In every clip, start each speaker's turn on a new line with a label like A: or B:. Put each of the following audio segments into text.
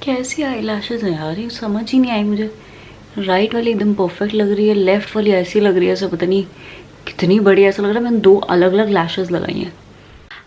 A: कैसी eye lashes है यार, ये समझ ही नहीं आई मुझे। राइट वाली एकदम परफेक्ट लग रही है, लेफ्ट वाली ऐसी लग रही है ऐसा पता नहीं कितनी बड़ी, ऐसा लग रहा है मैंने दो अलग अलग लैशेज लगाई हैं।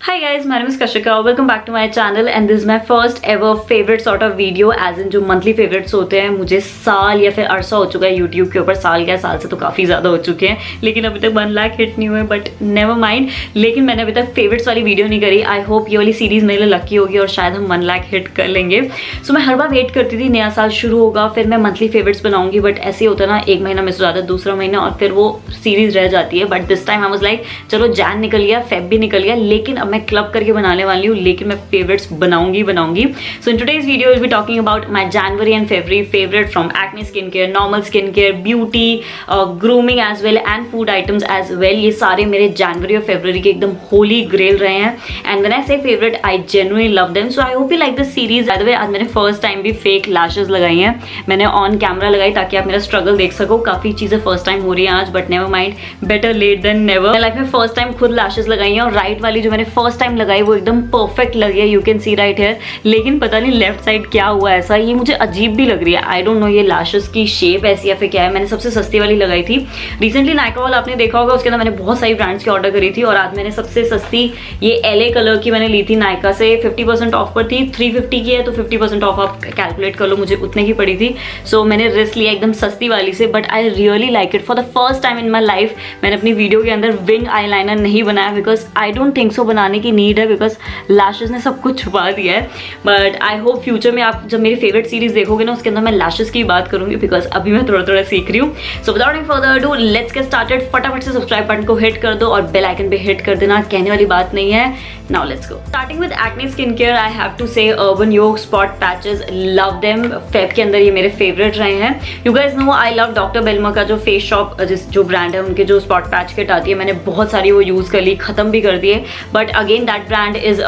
A: Hi guys, my name is Kashika. Welcome back to my channel and this is my first ever favorite sort of video as in जो monthly favorites होते हैं। मुझे साल या फिर अरसा हो चुका है YouTube के ऊपर, साल क्या साल से तो काफ़ी ज़्यादा हो चुके हैं, लेकिन अभी तक 1 लाख हिट नहीं हुए, बट नेवर माइंड। लेकिन मैंने अभी तक फेवरेट्स वाली वीडियो नहीं करी। आई होप ये वाली सीरीज़ मेरे लिए लकी होगी और शायद हम 1 लाख हिट कर लेंगे। सो मैं हर बार वेट करती थी नया साल शुरू होगा फिर मैं मंथली फेवरेट्स बनाऊंगी, बट ऐसे होता है ना, एक महीना मिस हो जाता है, दूसरा महीना और फिर वो सीरीज़ रह जाती है। But this time I was like चलो जैन निकल गया, फेब भी निकल गया, लेकिन अब मैं क्लब करके बनाने वाली हूँ, लेकिन मैं फेवरेट्स बनाऊंगी। So in today's video will be talking about my January and February favourite from acne skin care, normal skin care, beauty, grooming as well and food items as well. ये सारे मेरे जनवरी और फेब्रुअरी के एकदम होली ग्रेल रहे हैं and when I से favourite I genuinely love them. So I hope you like this series. Bye the वे आज मैंने फर्स्ट टाइम भी फेक लैशेज लगाई हैं, मैंने ऑन कैमरा लगाई ताकि आप मेरा स्ट्रगल देख सको। काफी चीजें फर्स्ट टाइम हो रही हैं आज, but never mind, better late than never. मैं लाइफ में फर्स्ट टाइम खुद लैशेज लगाई हैं और राइट वाली जो मैंने फर्स्ट टाइम लगाई वो एकदम परफेक्ट लग रही है, you can see right here. लेकिन पता नहीं लेफ्ट साइड क्या हुआ ऐसा, ये मुझे अजीब भी लग रही है। आई डोंट नो ये लैशेस की शेप ऐसी या फिर क्या है। मैंने सबसे सस्ती वाली लगाई थी रिसेंटली, नायका वाला आपने देखा होगा, उसके अंदर मैंने बहुत सारी ब्रांड्स की ऑर्डर करी थी और आज मैंने सबसे सस्ती ये LA कलर की मैंने ली थी नायका से, 50% ऑफ पर थी। 350 की है तो 50% ऑफ आप कैलकुलेट कर लो, मुझे उतने की पड़ी थी। सो मैंने रिस्क लिया एकदम सस्ती वाली से, but I really like it. For the first time in my life मैंने अपनी वीडियो के अंदर विंग आई लाइनर नहीं बनाया, because I don't think so बनाने की नीड है, बिकॉज लैशेज ने सब कुछ छुपा दिया है। बट आई होप फ्यूचर में आप जब मेरी फेवरेट सीरीज देखोगे ना, उसके अंदर मैं लैशेज की बात करूंगी, बिकॉज अभी मैं थोड़ा थोड़ा सीख रही हूँ। So without any further ado let's get started. फटाफट से सब्सक्राइब बटन को हिट कर दो और बेल आइकन पे हिट कर देना, कहने वाली बात नहीं है। Now let's go. Starting with acne skin care, I have to say Urban Yog spot patches, love them. Feb के अंदर ये मेरे फेवरेट रहे हैं। You guys know I love doctor Belma का जो फेस शॉप जो ब्रांड है, उनके जो स्पॉट पैच किट आती है, मैंने बहुत सारी वो यूज कर ली, खत्म भी कर दिए। But again that brand is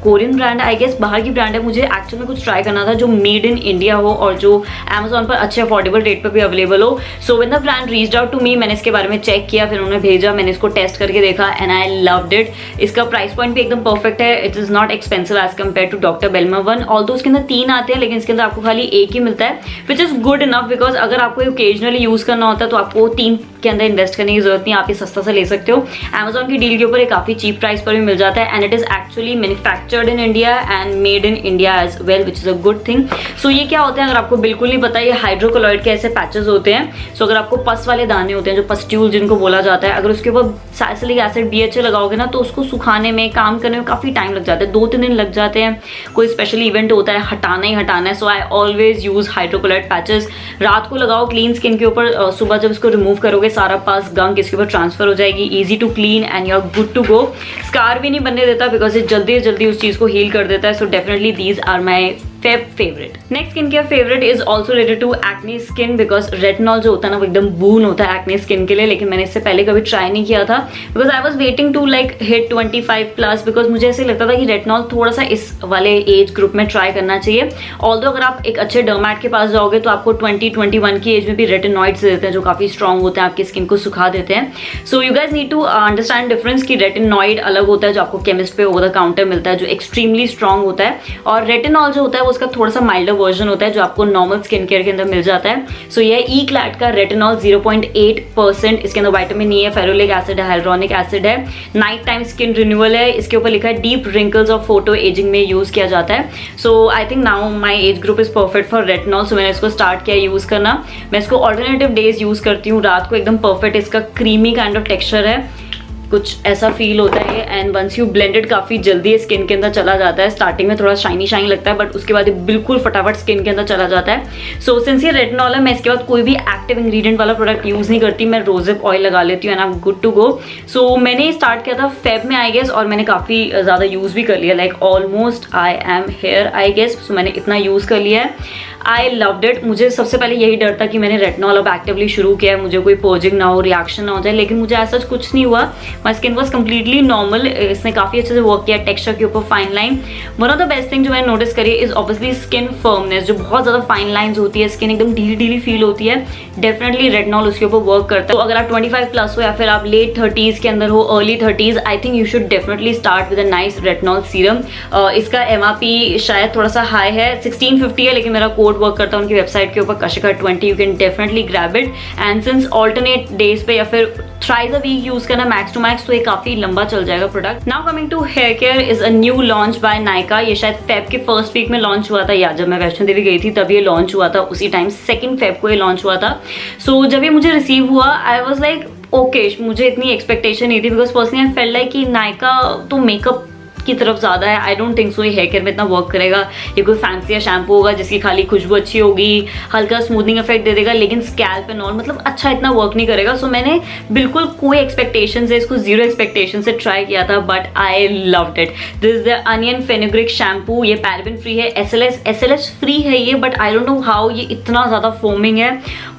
A: Korean brand, I guess बाहर की ब्रांड है। मुझे एक्चुअल में कुछ ट्राई करना था जो मेड इन इंडिया हो और जो Amazon पर अच्छे अफोर्डेबल रेट पर भी अवेलेबल हो। So when the brand reached out to me, मैंने इसके बारे में चेक किया, फिर उन्होंने भेजा, मैंने इसको टेस्ट करके देखा एंड आई लव्ड इट। इसका प्राइस पॉइंट भी एकदम परफेक्ट है, it is not expensive as compare to doctor Belma one. Although उसके अंदर 3 आते हैं, लेकिन इसके अंदर आपको खाली एक ही मिलता है, which is good enough, because अगर आपको ओकेजनली यूज करना होता है तो आपको 3 के अंदर इन्वेस्ट करने की जरूरत नहीं, आप ये सस्ता से ले सकते हो। Amazon की डील के ऊपर ये काफी चीप प्राइस पर भी मिल जाता है and it is actually manufactured in India and made in India as well, which is a good thing. So ये क्या होता है, अगर आपको बिल्कुल नहीं पता, ये हाइड्रोकोलॉइड के ऐसे पैचेस होते हैं। सो अगर आपको पस वाले दाने होते हैं, जो पस्ट्यूल जिनको बोला जाता है, अगर उसके ऊपर सैलिसिलिक एसिड BHA लगाओगे ना, तो उसको सुखाने में, काम करने में काफी टाइम लग जाता है, 2-3 दिन लग जाते हैं। कोई स्पेशल इवेंट होता है, हटाना ही हटाना है। So I always use hydrocolloid patches. रात को लगाओ क्लीन स्किन के ऊपर, सुबह जब इसको रिमूव करोगे सारा पस गंग इसके ऊपर ट्रांसफर हो जाएगी, easy to clean and you are good to go. Scar भी नहीं बनने देता, बिकॉज ये जल्दी जल्दी उस चीज को हील कर देता है। So definitely these are my favourite. Next skin care favourite is also related to acne skin, because retinol जो होता है ना, वो एकदम बून होता है एक्ने स्किन के लिए, लेकिन मैंने इससे पहले कभी ट्राई नहीं किया था, because I was waiting to like hit 25+, because मुझे ऐसे लगता था कि रेटिनॉल थोड़ा सा इस वाले एज ग्रुप में ट्राई करना चाहिए। ऑल्दो अगर आप एक अच्छे डर्मैट के पास जाओगे तो आपको 20-21 की एज में भी रेटिनॉइड्स देते हैं, जो काफी स्ट्रॉन्ग होते हैं, आपकी स्किन को सुखा देते हैं। So you guys need to understand difference कि रेटिनॉइड अलग होता है जो आपको केमिस्ट पे ओवर द काउंटर मिलता है, जो एक्सट्रीमली स्ट्रॉन्ग होता है, और रेटिनॉल जो होता है वो उसका थोड़ा सा माइल्डर वर्जन होता है, जो आपको नॉर्मल स्किन केयर के अंदर मिल जाता है। सो ये E-क्लैट का रेटिनॉल 0.8%, इसके अंदर विटामिन E है, फेरुलिक एसिड है, हाइड्रोनिक एसिड है, नाइट टाइम स्किन रिन्यूअल है, इसके ऊपर लिखा है डीप रिंकल्स और फोटो एजिंग में यूज किया जाता है। So I think now my age group is perfect for retinol. So मैंने इसको स्टार्ट किया यूज करना। मैं इसको ऑल्टरनेटिव डेज यूज करती हूँ, रात को एकदम परफेक्ट, इसका क्रीमी काइंड ऑफ टेक्सचर है, कुछ ऐसा फील होता है एंड वंस यू ब्लेंडेड काफी जल्दी स्किन के अंदर चला जाता है। स्टार्टिंग में थोड़ा शाइनी लगता है, बट उसके बाद बिल्कुल फटाफट स्किन के अंदर चला जाता है। सो सिंस ये रेटिनॉल है, मैं इसके बाद कोई भी एक्टिव इंग्रेडिएंट वाला प्रोडक्ट यूज नहीं करती, मैं रोजेप ऑयल लगा लेती हूँ and I am good to go. So मैंने स्टार्ट किया था फेब में आई गेस, और मैंने काफी ज्यादा यूज भी कर लिया, like almost I am here I guess. So मैंने इतना यूज कर लिया है। I loved it. मुझे सबसे पहले यही डर था कि मैंने रेटिनॉल अब एक्टिवली शुरू किया है, मुझे कोई पोजिंग ना हो, रिएक्शन ना हो जाए, लेकिन मुझे ऐसा कुछ नहीं हुआ। My skin was completely normal. इसने काफ़ी अच्छे से वर्क किया टेक्सचर के ऊपर, fine line. One of the best thing जो मैंने नोटिस करी इज ऑब्वियसली स्किन फर्मनेस, जो बहुत ज़्यादा फाइन लाइन्स होती है, स्किन एकदम ढीली ढीली फील होती है, डेफिनेटली रेटिनॉल उसके ऊपर वर्क करता है। तो अगर आप 25+ हो या फिर आप लेट 30s के अंदर हो, early 30s, I think you should definitely start with a nice retinol serum. इसका MRP शायद थोड़ा सा हाई है, 1650 है, लेकिन मेरा कोड वर्क करता है उनकी वेबसाइट के ऊपर, Kashika20, you can definitely grab it. And since alternate days पे या फिर थ्राइस अ वीक यूज करना मैक्स टू मैक्स, तो ये काफी लंबा चल जाएगा product. Now coming to hair care is a new launch by Nykaa. ये शायद फेब के फर्स्ट वीक में लॉन्च हुआ था, या जब मैं वैष्णो देवी गई थी तब ये लॉन्च हुआ था, उसी टाइम 2 फेब को ये लॉन्च हुआ था। सो जब ये मुझे रिसीव हुआ, आई वॉज लाइक ओके, मुझे इतनी एक्सपेक्टेशन नहीं थी, because personally I felt like कि नायका तो मेकअप की तरफ ज़्यादा है। आई डोंट थिंक सो ये हेयर केयर में इतना वर्क करेगा। ये कोई फैंसी शैम्पू होगा जिसकी खाली खुशबू अच्छी होगी, हल्का स्मूथनिंग इफेक्ट दे देगा, लेकिन स्कैल्प एंड ऑल मतलब अच्छा इतना वर्क नहीं करेगा। सो मैंने बिल्कुल कोई एक्सपेक्टेशन से, इसको 0 एक्सपेक्टेशन से ट्राई किया था, but I loved it. This is the onion fenugreek shampoo. ये पैराबेन फ्री है, SLS फ्री है ये, but I don't know how ये इतना ज़्यादा फोमिंग है।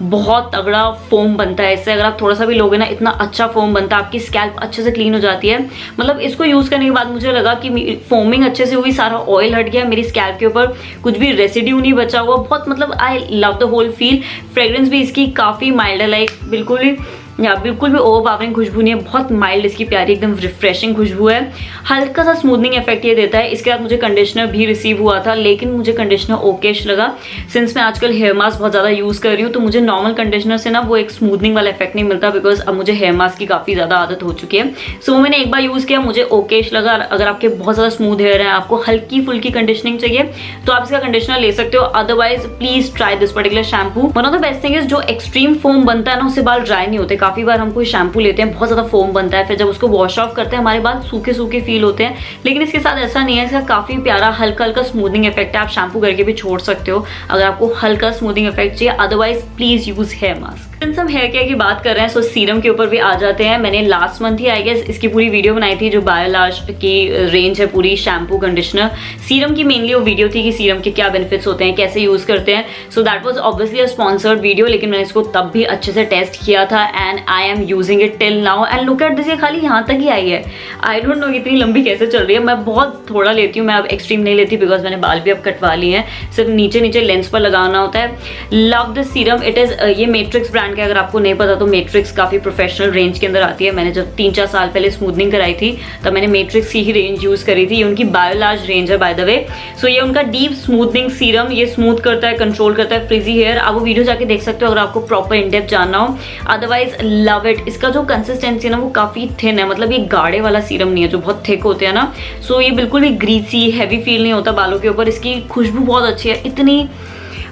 A: बहुत तगड़ा फोम बनता है इससे, अगर आप थोड़ा सा भी लोगे ना, इतना अच्छा फोम बनता है, आपकी स्कैल्प अच्छे से क्लीन हो जाती है। मतलब इसको यूज़ करने के बाद मुझे लगा कि फोमिंग अच्छे से हुई, सारा ऑयल हट गया, मेरी स्कैल्प के ऊपर कुछ भी रेसिड्यू नहीं बचा हुआ। बहुत मतलब I love the whole feel. Fragrance भी इसकी काफ़ी माइल्ड है, लाइक बिल्कुल भी ओवरपावरिंग खुशबू नहीं है, बहुत माइल्ड इसकी प्यारी एकदम रिफ्रेशिंग खुशबू है। हल्का सा स्मूथनिंग इफेक्ट ये देता है। इसके बाद मुझे कंडीशनर भी रिसीव हुआ था, लेकिन मुझे कंडीशनर ओकेश लगा। सिंस मैं आजकल हेयर मास्क बहुत ज़्यादा यूज़ कर रही हूँ, तो मुझे नॉर्मल कंडीशनर से ना वो एक स्मूथनिंग वाला इफेक्ट नहीं मिलता, बिकॉज अब मुझे हेयर मास्क की काफ़ी ज़्यादा आदत हो चुकी है। सो मैंने एक बार यूज़ किया, मुझे ओकेश लगा। अगर आपके बहुत ज़्यादा स्मूथ हेयर है, आपको हल्की फुल्की कंडीशनिंग चाहिए, तो आप इसका कंडीशनर ले सकते हो। Otherwise please try this particular shampoo. One of the best thing is जो एक्सट्रीम फोम बनता है ना, उससे बाल ड्राई नहीं होते। काफ़ी बार हम कोई शैम्पू लेते हैं, बहुत ज़्यादा फोम बनता है, फिर जब उसको वॉश ऑफ करते हैं हमारे बाल सूखे सूखे फील होते हैं, लेकिन इसके साथ ऐसा नहीं है। इसका काफ़ी प्यारा हल्का हल्का स्मूथिंग इफेक्ट है। आप शैम्पू करके भी छोड़ सकते हो अगर आपको हल्का स्मूथिंग इफेक्ट चाहिए। Otherwise please use hair mask. Since हम हेयर केयर की बात कर रहे हैं, सो सीरम के ऊपर भी आ जाते हैं। मैंने लास्ट मंथ ही आई गेस इसकी पूरी वीडियो बनाई थी, जो बायोलाज की रेंज है पूरी, शैम्पू कंडीशनर सीरम की मेनली वो वीडियो थी कि सीरम के क्या बेनिफिट्स होते हैं, कैसे यूज करते हैं। So that was obviously a sponsored video, लेकिन मैंने इसको तब भी अच्छे से टेस्ट किया था and I am using it till now. And look at this, ये खाली यहाँ तक ही आई है। आई डोंट नो इतनी लंबी कैसे चल रही है। मैं बहुत थोड़ा लेती हूँ, मैं अब एक्सट्रीम नहीं लेती, बिकॉज मैंने बाल भी अब कटवा लिए हैं, सिर्फ नीचे नीचे लेंस पर लगाना होता है। Love this serum. It is ये मैट्रिक्स ब्रांड का, अगर आपको नहीं पता तो मैट्रिक्स काफ़ी प्रोफेशनल रेंज के अंदर आती है। मैंने जब 3-4 साल पहले स्मूथनिंग कराई थी, तब मैंने मैट्रिक्स की ही रेंज यूज़ करी थी। ये उनकी बायोलाज रेंज है बाय द वे। सो ये उनका डीप स्मूथनिंग सीरम, ये स्मूथ करता है, कंट्रोल करता है फ्रिजी हेयर। आप वो वीडियो जाके देख सकते हो अगर आपको प्रॉपर इन डेप्थ जानना हो। Otherwise love it. इसका जो कंसिस्टेंसी है ना, वो काफ़ी थिन है, मतलब ये गाढ़े वाला सीरम नहीं है जो बहुत थिक होते हैं ना। सो ये बिल्कुल भी ग्रीसी हैवी फील नहीं होता बालों के ऊपर। इसकी खुशबू बहुत अच्छी है, इतनी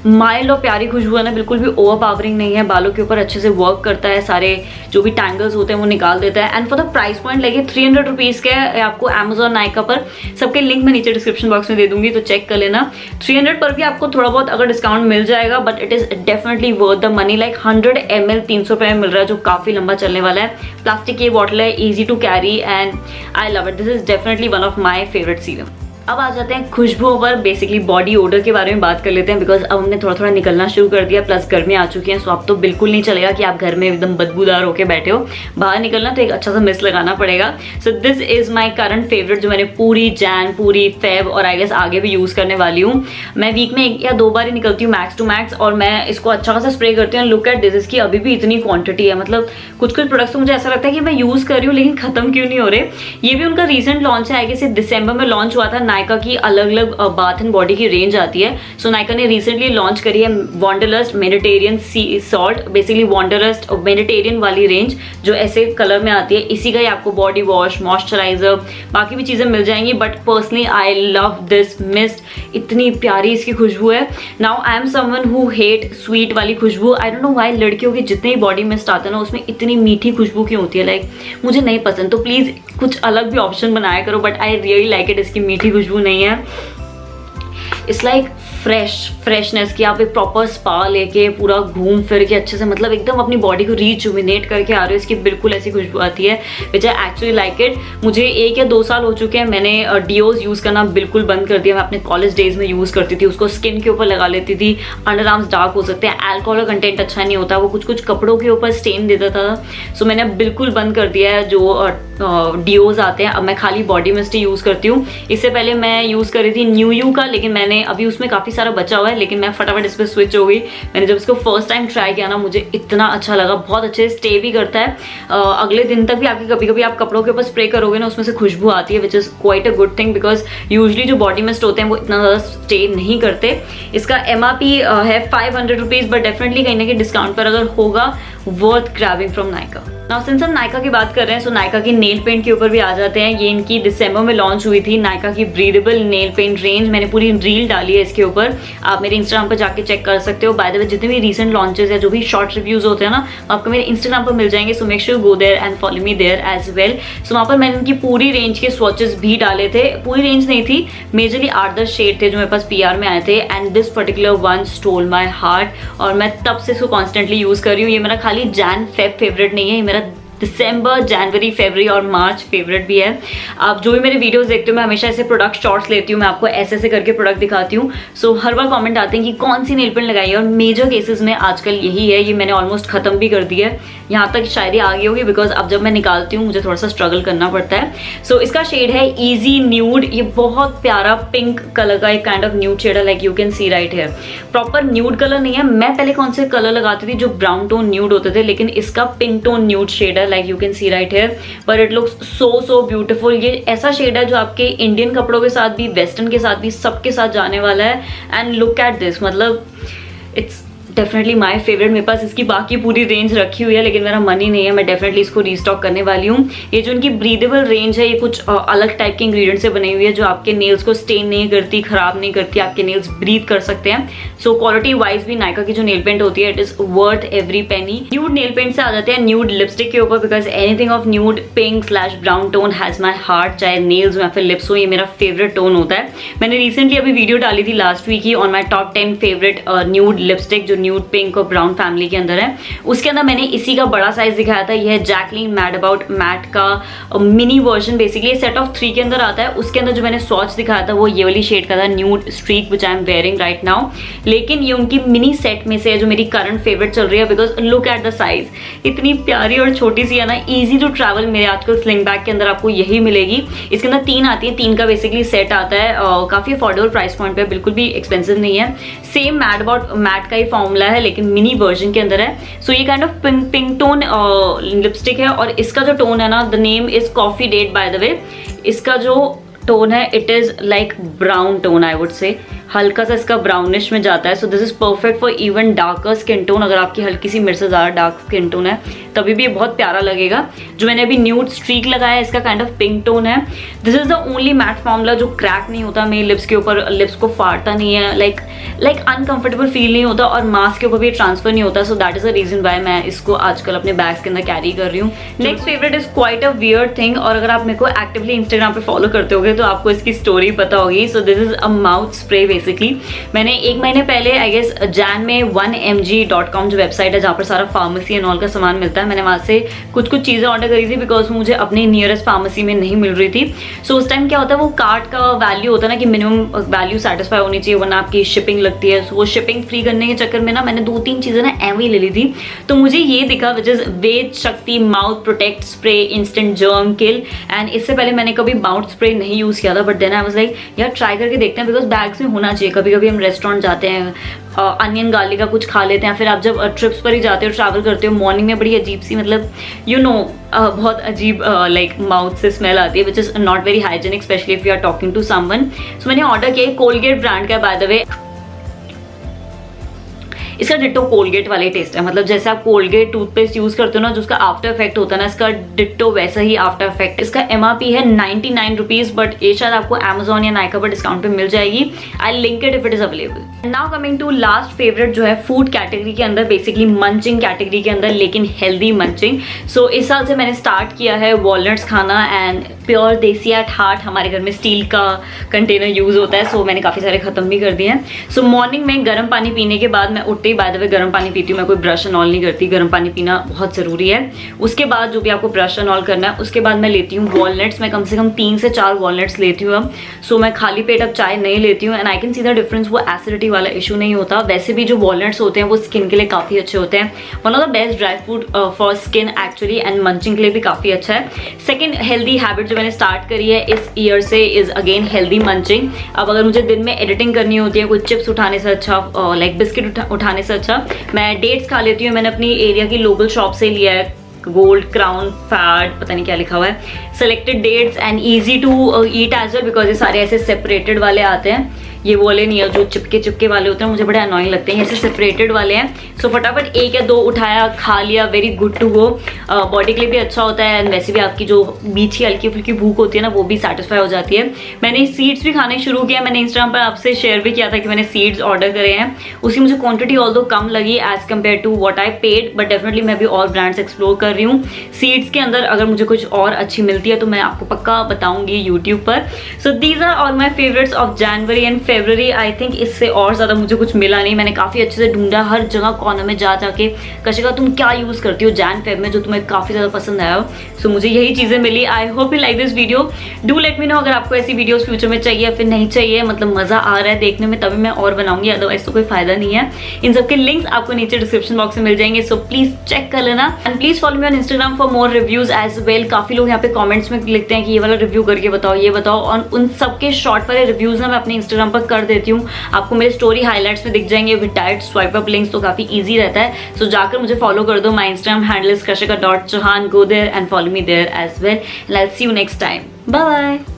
A: माइल्ड और प्यारी खुशबू है ना, बिल्कुल भी ओवर पावरिंग नहीं है, बालों के ऊपर अच्छे से वर्क करता है, सारे जो भी टैंगल्स होते हैं वो निकाल देता है। And for the price point लगे 300 रुपीज़ के है आपको अमेजॉन नायका पर। सबके लिंक मैं नीचे डिस्क्रिप्शन बॉक्स में दे दूंगी, तो चेक कर लेना। 300 पर भी आपको थोड़ा बहुत अगर डिस्काउंट मिल जाएगा, but it is definitely worth the money. Like 100 ml 300 रुपये में मिल रहा है, जो काफ़ी लंबा चलने वाला है। प्लास्टिक की बॉटल है, easy to carry and I love it. This is definitely one of my favourite serum. अब आ जाते हैं खुशबुओं पर, बेसिकली बॉडी ओडर के बारे में बात कर लेते हैं, बिकॉज अब हमने थोड़ा थोड़ा निकलना शुरू कर दिया, प्लस गर्मी आ चुकी है। सो अब तो बिल्कुल नहीं चलेगा कि आप घर में एकदम बदबूदार होकर बैठे हो। बाहर निकलना तो एक अच्छा सा मिस्ट लगाना पड़ेगा। सो this is my current favourite, जो मैंने पूरी जैन, पूरी फेब और आई गेस आगे भी यूज़ करने वाली हूँ। मैं वीक में 1 या 2 बार ही निकलती हूँ मैक्स टू मैक्स, और मैं इसको अच्छा खासा स्प्रे करती हूँ। लुक एट दिस, इसकी अभी भी इतनी क्वांटिटी है। मतलब कुछ प्रोडक्ट्स तो मुझे ऐसा लगता है कि मैं यूज़ कर रही हूँ लेकिन खत्म क्यों नहीं हो रहे। ये भी उनका रिसेंट लॉन्च है, आई गेस दिसंबर में लॉन्च हुआ था। नायका की अलग बाथ एंड बॉडी की रेंज आती है। सो नायका ने रिसेंटली लॉन्च करी है वॉन्डरलस्ट मेडिटेरियन सी सॉल्ट, बेसिकली वॉन्डरलस्ट मेडिटेरियन वाली रेंज जो ऐसे कलर में आती है। इसी का ही आपको बॉडी वॉश, मॉइस्चराइजर, बाकी भी चीज़ें मिल जाएंगी, but personally I love this mist. इतनी प्यारी इसकी खुशबू है। Now I am someone who hate sweet वाली खुशबू। आई डोंट नो व्हाई लड़कियों के जितने ही बॉडी मिस्ट आते हैं ना, उसमें इतनी मीठी खुशबू क्यों होती है, लाइक मुझे नहीं पसंद। तो प्लीज़ कुछ अलग भी ऑप्शन बनाया करो, but I really like it. इसकी मीठी खुशबू नहीं है, इट्स लाइक फ्रेशनेस की। आप एक प्रॉपर स्पा लेके पूरा घूम फिर के अच्छे से, मतलब एकदम अपनी बॉडी को रिजुविनेट करके आ रहे हो। इसकी बिल्कुल ऐसी खुशबू आती है, विच आई एक्चुअली लाइक इट। मुझे 1 या 2 साल हो चुके हैं, मैंने डिओज यूज़ करना बिल्कुल बंद कर दिया। मैं अपने कॉलेज डेज में यूज़ करती थी, उसको स्किन के ऊपर लगा लेती थी। अंडर आर्म्स डार्क हो सकते हैं, अल्कोहल का कंटेंट अच्छा नहीं होता, वो कुछ कपड़ों के ऊपर स्टेन दे देता था। सो मैंने बिल्कुल बंद कर दिया है। जो डिओज आते हैं, अब मैं खाली बॉडी मिस्ट ही यूज़ करती हूँ। इससे पहले मैं यूज़ कर रही थी न्यू यू का, लेकिन मैंने अभी उसमें काफ़ी सारा बचा हुआ है, लेकिन मैं फटाफट इस पर स्विच हो गई। मैंने जब इसको फर्स्ट टाइम ट्राई किया ना, मुझे इतना अच्छा लगा, बहुत अच्छे स्टे भी करता है, अगले दिन तक भी आपके कभी कभी आप कपड़ों के ऊपर स्प्रे करोगे ना, उसमें से खुशबू आती है, which is quite a good thing, because usually जो बॉडी मिस्ट होते हैं वो इतना ज़्यादा स्टे नहीं करते। इसका MRP है 500 रुपीज़, बट डेफिनेटली कहीं ना कहीं डिस्काउंट पर अगर होगा, worth grabbing from Nykaa. Now since हम नायका की बात कर रहे हैं, सो नायका की नेल पेंट के ऊपर भी आ जाते हैं। ये इनकी दिसंबर में लॉन्च हुई थी, नायका की ब्रीदेबल नेल पेंट रेंज। मैंने पूरी रील डाली है इसके ऊपर, आप मेरे इंस्टाग्राम पर जाके चेक कर सकते हो। बाय द वे, जितने भी रीसेंट लॉन्चेस या जो भी शॉर्ट रिव्यूज होते हैं ना, आपको मेरे इंस्टाग्राम पर मिल जाएंगे, so make sure go there and follow me there as well. So वहाँ पर मैंने इनकी पूरी रेंज के स्वॉचेस भी डाले थे, पूरी रेंज नहीं थी, मेजरली 8-10 शेड थे जो मेरे पास PR में आए थे, and this particular one stole my heart, और मैं तब से इसको कॉन्स्टेंटली यूज कर रही हूँ। ये मेरा खाली जैन फेब फेवरेट नहीं है, ये मेरा दिसंबर, जनवरी, फरवरी और मार्च फेवरेट भी है। आप जो भी मेरे वीडियोस देखते हो, मैं हमेशा ऐसे प्रोडक्ट शॉर्ट्स लेती हूँ, मैं आपको ऐसे ऐसे करके प्रोडक्ट दिखाती हूँ। सो हर बार कमेंट आते हैं कि कौन सी नेल पेंट लगाई है, और मेजर केसेस में आजकल यही है। ये मैंने ऑलमोस्ट खत्म भी कर दिया है, यहाँ तक शायद ही आ गई होगी, बिकॉज अब जब मैं निकालती हूँ मुझे थोड़ा सा स्ट्रगल करना पड़ता है। सो इसका शेड है इजी न्यूड, ये बहुत प्यारा पिंक कलर का एक काइंड ऑफ न्यूड शेड है, like you can see right here. Proper nude colour नहीं है, मैं पहले कौन से कलर लगाती थी जो ब्राउन टोन न्यूड होते थे, लेकिन इसका पिंक टोन न्यूड शेड है, like you can see right here, but it looks so beautiful. ये ऐसा शेड है जो आपके इंडियन कपड़ों के साथ भी, वेस्टर्न के साथ भी, सबके साथ जाने वाला है। एंड लुक एट दिस, मतलब इट्स डेफिनेटली माय फेवरेट। मेरे पास इसकी बाकी पूरी रेंज रखी हुई है, लेकिन मेरा मन ही नहीं है, मैं डेफिनेटली इसको रीस्टॉक करने वाली हूँ। ये जो इनकी ब्रीदेबल रेंज है, ये कुछ अलग टाइप के इंग्रेडिएंट से बनी हुई है, जो आपके नेल्स को स्टेन नहीं करती, खराब नहीं करती, आपके नेल्स ब्रीथ कर सकते हैं। सो क्वालिटी वाइज भी नायका की जो नेल पेंट होती है, it is worth every penny. Nude nail paint से आ जाते हैं न्यूड लिपस्टिक के ऊपर, because anything of nude pink brown tone has my heart, चाहे नेल्स या फिर लिप्स हो, ये मेरा फेवरेट टोन होता है। मैंने रिसेंटली अभी वीडियो डाली थी लास्ट वीक ही on my top 10 favourite nude lipstick, जो न्यूड पिंक और ब्राउन फैमिली के अंदर है। उसके अंदर मैंने इसी का बड़ा साइज दिखाया था, यह है जैकलीन मैड अबाउट मैट का mini version. Basically set of 3 के अंदर आता है। उसके अंदर जो मैंने स्वॉच दिखाया था वो ये वाली शेड का था, nude streak, which I am wearing right now. लेकिन ये उनकी मिनी सेट में से है जो मेरी करंट फेवरेट चल रही है, because look at the size, इतनी प्यारी और छोटी सी है ना, ईजी टू ट्रैवल। मेरे आजकल स्लिंग बैग के अंदर आपको यही मिलेगी। इसके अंदर 3 आती है, 3 का बेसिकली सेट आता है, काफी अफोर्डेबल प्राइस पॉइंट पे, बिल्कुल भी एक्सपेंसिव नहीं है। सेम मैड अबाउट मैट का ही फॉर्मूला है, लेकिन मिनी वर्जन के अंदर है। सो ये kind of pink tone lipstick है, और इसका जो टोन है ना, the name is coffee date by the way. इसका जो टोन है, it is like brown tone, I would say हल्का सा इसका ब्राउनिश में जाता है। So this is perfect for even darker skin tone. अगर आपकी हल्की सी मेरे से ज़्यादा डार्क स्किन टोन है, तभी भी ये बहुत प्यारा लगेगा। जो मैंने अभी न्यूड स्ट्रीक लगाया है, इसका काइंड ऑफ पिंक टोन है। This is the only matte formula जो क्रैक नहीं होता मेरे लिप्स के ऊपर, लिप्स को फाड़ता नहीं है, लाइक अनकंफर्टेबल फील नहीं होता, और मास्क के ऊपर भी ट्रांसफर नहीं होता। So that is the reason why मैं इसको आजकल अपने बैग्स के अंदर कैरी कर रही हूँ। Next favourite is quite a weird thing, और अगर आप मेरे को एक्टिवली इंस्टाग्राम पे फॉलो करते होगे तो आपको इसकी स्टोरी पता होगी। सो this is a mouth spray. Basically मैंने 1 महीने पहले, आई गेस जैन में 1mg.com जो वेबसाइट है जहाँ पर सारा फार्मेसी एंड ऑल का सामान मिलता है, मैंने वहाँ से कुछ चीज़ें ऑर्डर करी थी, बिकॉज मुझे अपने नियरेस्ट फार्मेसी में नहीं मिल रही थी। सो उस टाइम क्या होता है, वो कार्ट का वैल्यू होता है ना कि मिनिमम वैल्यू सेटिस्फाई होनी चाहिए, वरना आपकी शिपिंग लगती है। सो वो शिपिंग फ्री करने के चक्कर में ना मैंने 2-3 चीज़ें ना एवं ही ले ली थी। तो मुझे ये दिखा, विच इज वेद शक्ति mouth protect spray instant germ kill. And इससे पहले मैंने कभी माउथ स्प्रे नहीं यूज़ किया था, but then I was like यार ट्राई करके देखते हैं, बिकॉज बैग्स में होना चाहिए। कभी कभी हम रेस्टोरेंट जाते हैं, अनियन गार्लिक का कुछ खा लेते हैं, फिर आप जब ट्रिप्स पर ही जाते हो, ट्रैवल करते हो, मॉर्निंग में बड़ी अजीब सी, मतलब यू नो बहुत अजीब लाइक माउथ से स्मेल आती है, which is not very hygienic, especially if you are talking to someone. So मैंने ऑर्डर किया, कोलगेट ब्रांड का, बाय द वे इसका डिट्टो कोलगेट वाले टेस्ट है। मतलब जैसे आप कोलगेट टूथपेस्ट यूज करते हो ना, जो उसका आफ्टर इफेक्ट होता है ना, इसका डिट्टो वैसा ही आफ्टर इफेक्ट। इसका MRP है 99 रुपीज, बट ये शायद आपको Amazon या नायका पर डिस्काउंट पे मिल जाएगी। I link it if it is available. Now coming to last favourite, जो है फूड कैटेगरी के अंदर, बेसिकली मंचिंग कैटेगरी के अंदर, लेकिन हेल्दी मंचिंग। सो इस साल से मैंने स्टार्ट किया है वॉलनट्स खाना, एंड प्योर देसी एट हार्ट। हमारे घर में स्टील का कंटेनर यूज़ होता है, सो मैंने काफ़ी सारे ख़त्म भी कर दिए हैं। सो मॉर्निंग में गर्म पानी पीने के बाद मैं उठते ही बाय द वे गर्म पानी पीती हूँ। मैं कोई ब्रश एंड ऑल नहीं करती, गर्म पानी पीना बहुत ज़रूरी है। उसके बाद जो भी आपको ब्रश एंड ऑल करना है, उसके बाद मैं लेती हूँ वॉलनट्स। मैं कम से कम 3 से 4 वॉलनट्स लेती हूँ अब। सो मैं खाली पेट अब चाय नहीं लेती हूँ and I can see the difference. वो एसिडिटी वाला इशू नहीं होता। वैसे भी जो वॉलनट्स होते हैं वो स्किन के लिए काफ़ी अच्छे होते हैं। One of the best dry fruit for skin actually, and munching के लिए भी काफ़ी अच्छा है। सेकेंड हेल्दी हैबिट जो मैंने स्टार्ट करी है इस ईयर से इज अगेन हेल्दी मंचिंग। अब अगर मुझे दिन में एडिटिंग करनी होती है, कोई चिप्स उठाने से अच्छा, लाइक बिस्किट उठाने से अच्छा मैं डेट्स खा लेती हूँ। मैंने अपनी एरिया की लोकल शॉप से लिया है, गोल्ड क्राउन फैट पता नहीं क्या लिखा हुआ है, selected dates and easy to eat as well, because ये सारे ऐसे सेपरेटेड वाले आते हैं। ये वाले नहीं है जो चिपके वाले होते हैं, मुझे बड़े अनोइंग लगते हैं। ऐसे सेपरेटेड वाले हैं। सो फटाफट 1 या 2 उठाया, खा लिया, very good to go. Body के लिए भी अच्छा होता है एंड वैसे भी आपकी जो बीच की हल्की फुल्की भूख होती है ना, वो भी सेटिस्फाई हो जाती है। मैंने सीड्स भी खाने शुरू किया। मैंने इंस्टाग्राम पर आपसे शेयर भी किया था कि मैंने सीड्स ऑर्डर करे हैं। उसकी मुझे क्वांटिटी ऑल्दो कम लगी as compare to what I paid, but definitely मैं भी और ब्रांड्स एक्सप्लोर कर रही हूँ। सीड्स के अंदर अगर मुझे कुछ और अच्छी मिलती है तो मैं आपको पक्का बताऊंगी यूट्यूब पर। So these are all my favourites of January and February. I think इससे और ज़्यादा मुझे कुछ मिला नहीं। मैंने काफ़ी अच्छे से ढूंढा हर जगह कॉर्नर में जा जाके। कशिका तुम क्या यूज़ करती हो जैन फेब में जो तुम्हें काफ़ी ज़्यादा पसंद आया हो? सो मुझे यही चीज़ें मिली। I hope you like this video. Do let me know अगर आपको ऐसी वीडियोस फ्यूचर में चाहिए या फिर नहीं चाहिए, मतलब मज़ा आ रहा है देखने में तभी मैं और बनाऊंगी, अदरवाइज तो कोई फायदा नहीं है। इन सब के लिंक्स आपको नीचे डिस्क्रिप्शन बॉक्स में मिल जाएंगे, सो प्लीज़ चेक कर लेना and please follow me on Instagram for more reviews as well. काफ़ी लोग यहाँ पे कॉमेंट्स में लिखते हैं कि ये वाला रिव्यू करके बताओ, ये बताओ, और उन सबके शॉर्ट वाले रिव्यूज़ ना मैं अपने इंस्टाग्राम पर कर देती हूँ। आपको मेरे स्टोरी हाइलाइट्स में दिख जाएंगे with direct swipe up links, तो काफ़ी ईजी रहता है। सो जाकर मुझे फॉलो कर दो। My Instagram handle is krishika.chauhan. Go there and follow me there as well. And I'll see you next time. Bye bye.